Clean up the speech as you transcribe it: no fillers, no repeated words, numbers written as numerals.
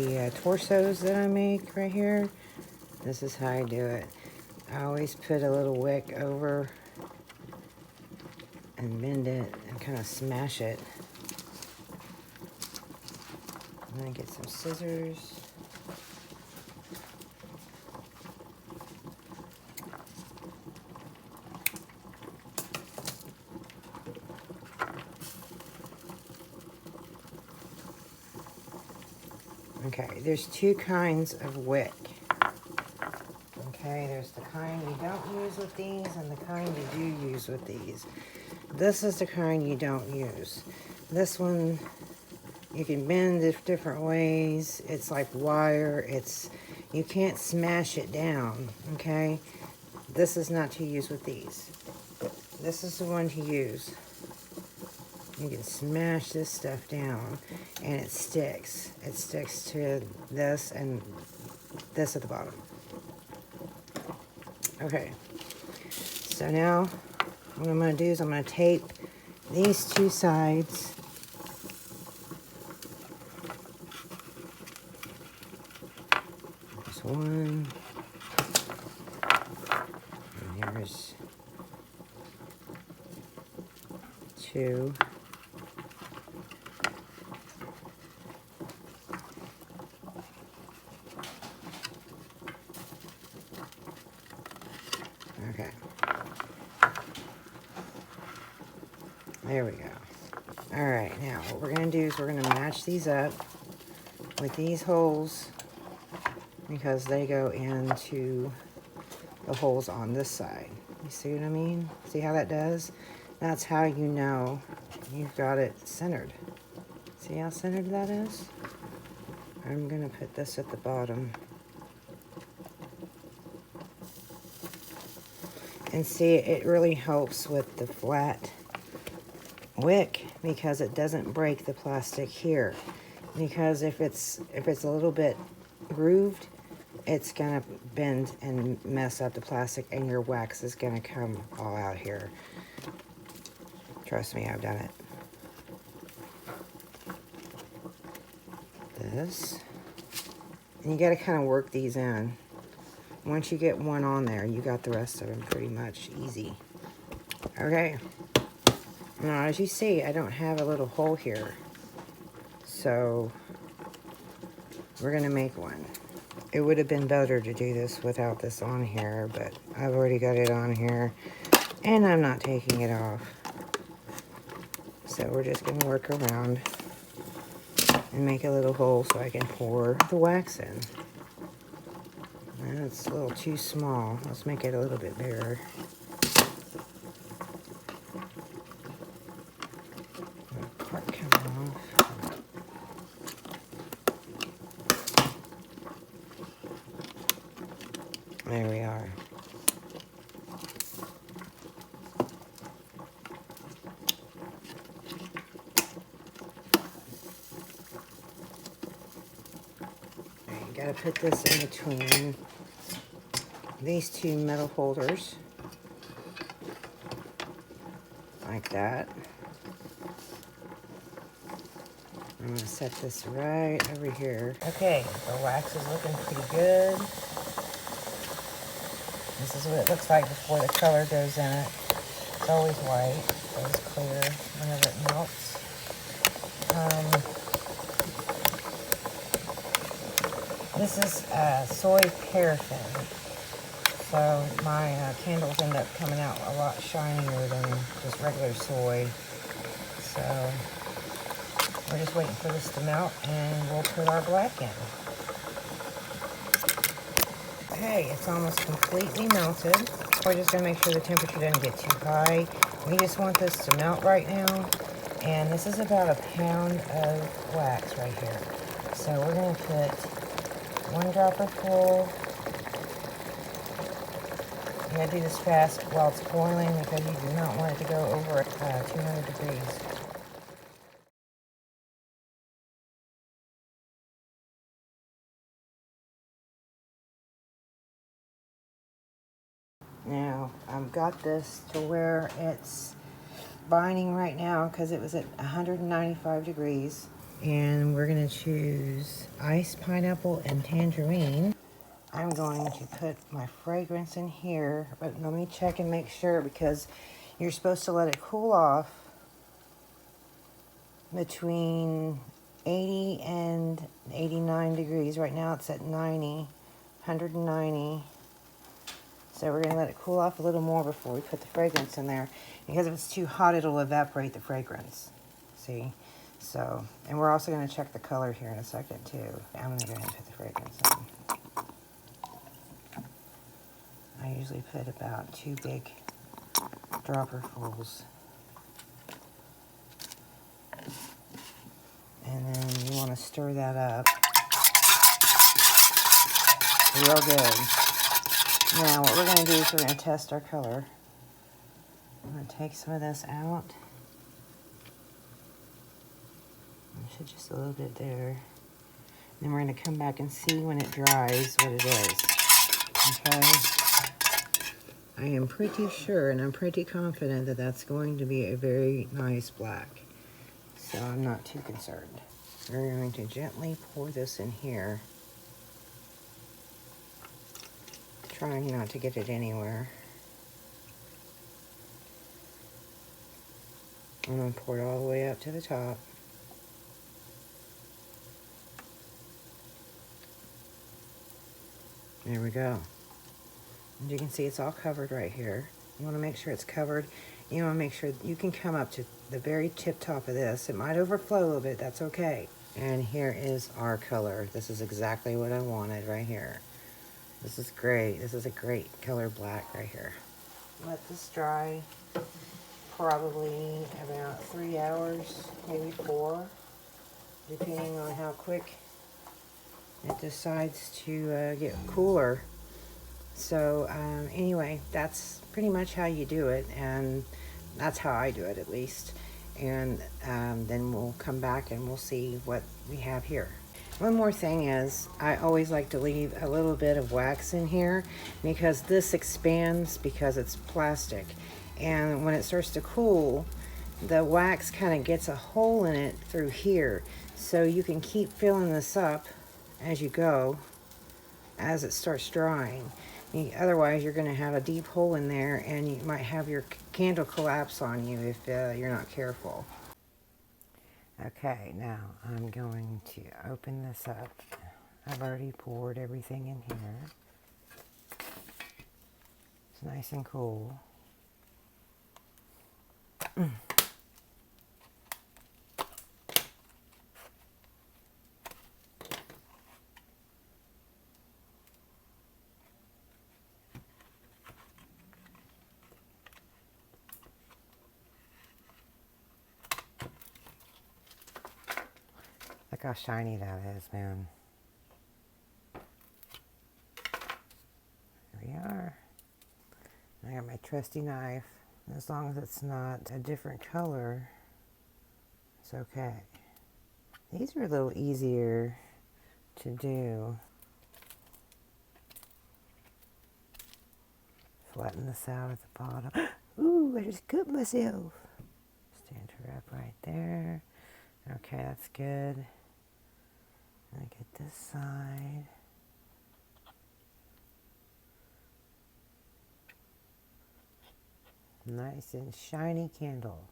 the torsos that I make right here. This is how I do it. I always put a little wick over and bend it and kind of smash it. And then get some scissors. Okay, there's two kinds of wick. Okay, there's the kind you don't use with these and the kind you do use with these. This is the kind you don't use. This one, you can bend it different ways. It's like wire. You can't smash it down, okay? This is not to use with these. This is the one to use. You can smash this stuff down and it sticks. It sticks to this and this at the bottom. Okay, so now what I'm going to do is I'm going to tape these two sides. There's one, and here's two. Okay. There we go. All right, now what we're going to do is we're going to match these up with these holes because they go into the holes on this side. You see what I mean? See how that does? That's how you know you've got it centered. See how centered that is? I'm going to put this at the bottom. And see, it really helps with the flat wick because it doesn't break the plastic here. Because if it's a little bit grooved, it's gonna bend and mess up the plastic and your wax is gonna come all out here. Trust me, I've done it. This. And you gotta kind of work these in. Once you get one on there, you got the rest of them pretty much easy. Okay. Now, as you see, I don't have a little hole here. So, we're going to make one. It would have been better to do this without this on here, but I've already got it on here. And I'm not taking it off. So, we're just going to work around and make a little hole so I can pour the wax in. That's a little too small. Let's make it a little bit bigger. Part coming off. There we are. You gotta put this in between these two metal holders, like that. I'm going to set this right over here. Okay, the wax is looking pretty good. This is what it looks like before the color goes in it. It's always white, so it's clear whenever it melts. This is soy paraffin. So my candles end up coming out a lot shinier than just regular soy. So we're just waiting for this to melt and we'll put our black in. Okay, it's almost completely melted. We're just going to make sure the temperature doesn't get too high. We just want this to melt right now. And this is about a pound of wax right here. So we're going to put 1 dropper full. You gotta do this fast while it's boiling because you do not want it to go over 200 degrees. Now, I've got this to where it's binding right now because it was at 195 degrees. And we're going to choose ice, pineapple, and tangerine. I'm going to put my fragrance in here, but let me check and make sure, because you're supposed to let it cool off between 80 and 89 degrees. Right now it's at 90, 190. So we're going to let it cool off a little more before we put the fragrance in there, because if it's too hot, it'll evaporate the fragrance. See? So, and we're also going to check the color here in a second too. I'm going to go ahead and put the fragrance in. I usually put about 2 big dropperfuls. And then you want to stir that up real good. Now what we're going to do is we're going to test our color. I'm going to take some of this out. Just a little bit there. Then we're going to come back and see when it dries what it is. Okay? I am pretty sure and I'm pretty confident that that's going to be a very nice black. So I'm not too concerned. We're going to gently pour this in here. Trying not to get it anywhere. I'm going to pour it all the way up to the top. There we go. As you can see, it's all covered right here. You want to make sure it's covered. You want to make sure you can come up to the very tip top of this. It might overflow a little bit. That's okay. And here is our color. This is exactly what I wanted right here. This is great. This is a great color black right here. Let this dry probably about 3 hours, maybe 4, depending on how quick it decides to get cooler. So anyway, that's pretty much how you do it, and that's how I do it at least. And then we'll come back and we'll see what we have here. One more thing is, I always like to leave a little bit of wax in here because this expands because it's plastic. And when it starts to cool, the wax kind of gets a hole in it through here. So you can keep filling this up as you go, as it starts drying. Otherwise, you're going to have a deep hole in there and you might have your candle collapse on you if you're not careful. Okay, now I'm going to open this up. I've already poured everything in here. It's nice and cool. Look how shiny that is, man. Here we are. I got my trusty knife. As long as it's not a different color, it's okay. These are a little easier to do. Flatten this out at the bottom. Ooh, I just cut myself. Stand her up right there. Okay, that's good. I get this side. Nice and shiny candle.